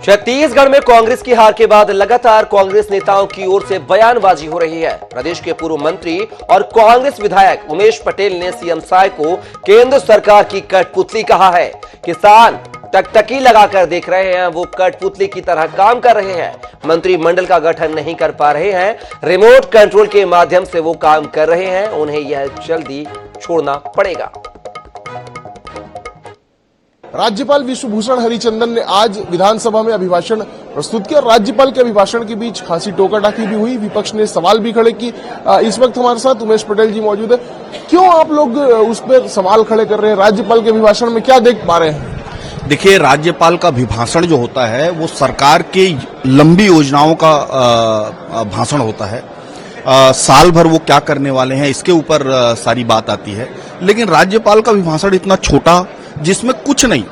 छत्तीसगढ़ में कांग्रेस की हार के बाद लगातार कांग्रेस नेताओं की ओर से बयानबाजी हो रही है। प्रदेश के पूर्व मंत्री और कांग्रेस विधायक उमेश पटेल ने सीएम साय को केंद्र सरकार की कठपुतली कहा है। किसान टकटकी लगाकर देख रहे हैं, वो कठपुतली की तरह काम कर रहे हैं। मंत्रिमंडल का गठन नहीं कर पा रहे हैं, रिमोट कंट्रोल के माध्यम से वो काम कर रहे हैं, उन्हें यह जल्दी छोड़ना पड़ेगा। राज्यपाल विश्वभूषण हरिचंदन ने आज विधानसभा में अभिभाषण प्रस्तुत किया। राज्यपाल के अभिभाषण के बीच खासी टोका-टाकी भी हुई, विपक्ष ने सवाल भी खड़े की। इस वक्त हमारे साथ उमेश पटेल जी मौजूद है। क्यों आप लोग उस पर सवाल खड़े कर रहे हैं? राज्यपाल के अभिभाषण में क्या देख पा रहे हैं? देखिए, राज्यपाल का अभिभाषण जो होता है वो सरकार की लंबी योजनाओं का भाषण होता है। साल भर वो क्या करने वाले हैं इसके ऊपर सारी बात आती है। लेकिन राज्यपाल का अभिभाषण इतना छोटा, जिसमें कुछ नहीं,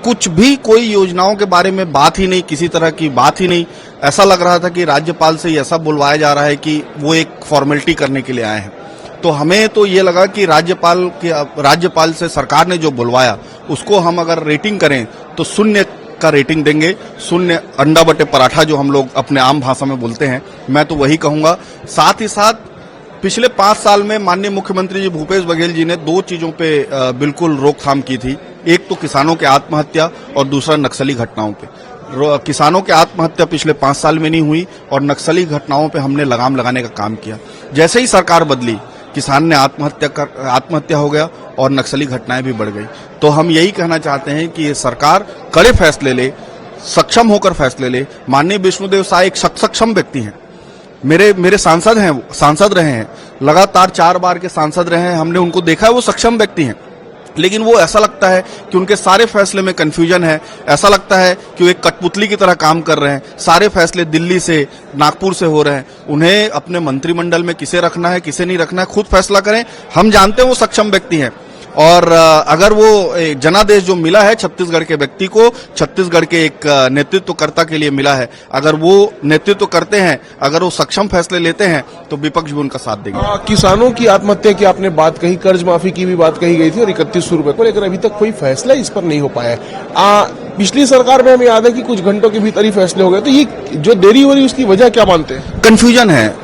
कुछ भी कोई योजनाओं के बारे में बात ही नहीं, किसी तरह की बात ही नहीं। ऐसा लग रहा था कि राज्यपाल से ऐसा बुलवाया जा रहा है कि वो एक फॉर्मेलिटी करने के लिए आए हैं। तो हमें तो ये लगा कि राज्यपाल से सरकार ने जो बुलवाया उसको हम अगर रेटिंग करें तो 0 का रेटिंग देंगे। 0 अंडा बटे पराठा जो हम लोग अपने आम भाषा में बोलते हैं, मैं तो वही कहूंगा। साथ ही साथ पिछले 5 साल में माननीय मुख्यमंत्री जी भूपेश बघेल जी ने 2 चीजों पे बिल्कुल रोकथाम की थी। एक तो किसानों के आत्महत्या और दूसरा नक्सली घटनाओं पे। किसानों के आत्महत्या पिछले 5 साल में नहीं हुई और नक्सली घटनाओं पे हमने लगाम लगाने का काम किया। जैसे ही सरकार बदली, किसान ने आत्महत्या हो गया और नक्सली घटनाएं भी बढ़ गई। तो हम यही कहना चाहते हैं कि ये सरकार कड़े फैसले ले, सक्षम होकर फैसले ले। माननीय विष्णुदेव साय एक सक्षम व्यक्ति हैं। मेरे सांसद हैं, सांसद रहे हैं, लगातार 4 बार के सांसद रहे हैं। हमने उनको देखा है, वो सक्षम व्यक्ति हैं। लेकिन वो ऐसा लगता है कि उनके सारे फैसले में कंफ्यूजन है। ऐसा लगता है कि वो एक कठपुतली की तरह काम कर रहे हैं। सारे फैसले दिल्ली से, नागपुर से हो रहे हैं। उन्हें अपने मंत्रिमंडल में किसे रखना है, किसे नहीं रखना है, खुद फैसला करें। हम जानते हैं वो सक्षम व्यक्ति हैं और अगर वो जनादेश जो मिला है छत्तीसगढ़ के व्यक्ति को, छत्तीसगढ़ के एक नेतृत्वकर्ता के लिए मिला है, अगर वो नेतृत्व करते हैं, अगर वो सक्षम फैसले लेते हैं तो विपक्ष भी उनका साथ देंगे। किसानों की आत्महत्या की आपने बात कही, कर्ज माफी की भी बात कही गई थी और 3100 रुपए को लेकर अभी तक कोई फैसला इस पर नहीं हो पाया है। पिछली सरकार में हमें याद है कि कुछ घंटों के भीतर ही फैसले हो गए। तो ये जो देरी हो रही है उसकी वजह क्या मानते हैं? कंफ्यूजन है।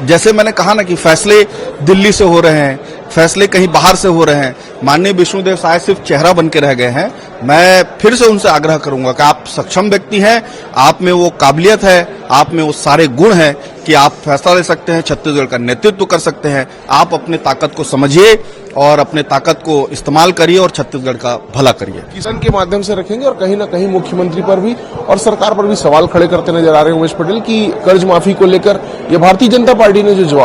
जैसे मैंने कहा ना कि फैसले दिल्ली से हो रहे हैं, फैसले कहीं बाहर से हो रहे हैं। माननीय विष्णुदेव साय सिर्फ चेहरा बन के रह गए हैं। मैं फिर से उनसे आग्रह करूंगा कि आप सक्षम व्यक्ति हैं, आप में वो काबिलियत है, आप में वो सारे गुण हैं कि आप फैसला ले सकते हैं, छत्तीसगढ़ का नेतृत्व कर सकते हैं। आप अपने ताकत को समझिए और अपने ताकत को इस्तेमाल करिए और छत्तीसगढ़ का भला करिए। किसान के माध्यम से रखेंगे और कहीं ना कहीं मुख्यमंत्री पर भी और सरकार पर भी सवाल खड़े करते नजर आ रहे हैं उमेश पटेल की कर्ज माफी को लेकर। ये भारतीय जनता पार्टी ने जो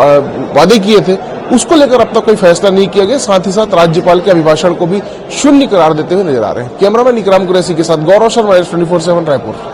वादे किए थे उसको लेकर अब तक कोई फैसला नहीं किया गया। साथ ही साथ राज्यपाल के अभिभाषण को भी शून्य करार देते हुए नजर आ रहे हैं। कैमरामैन इकराम कुरैशी के साथ गौरव शर्मा, 24/7 रायपुर।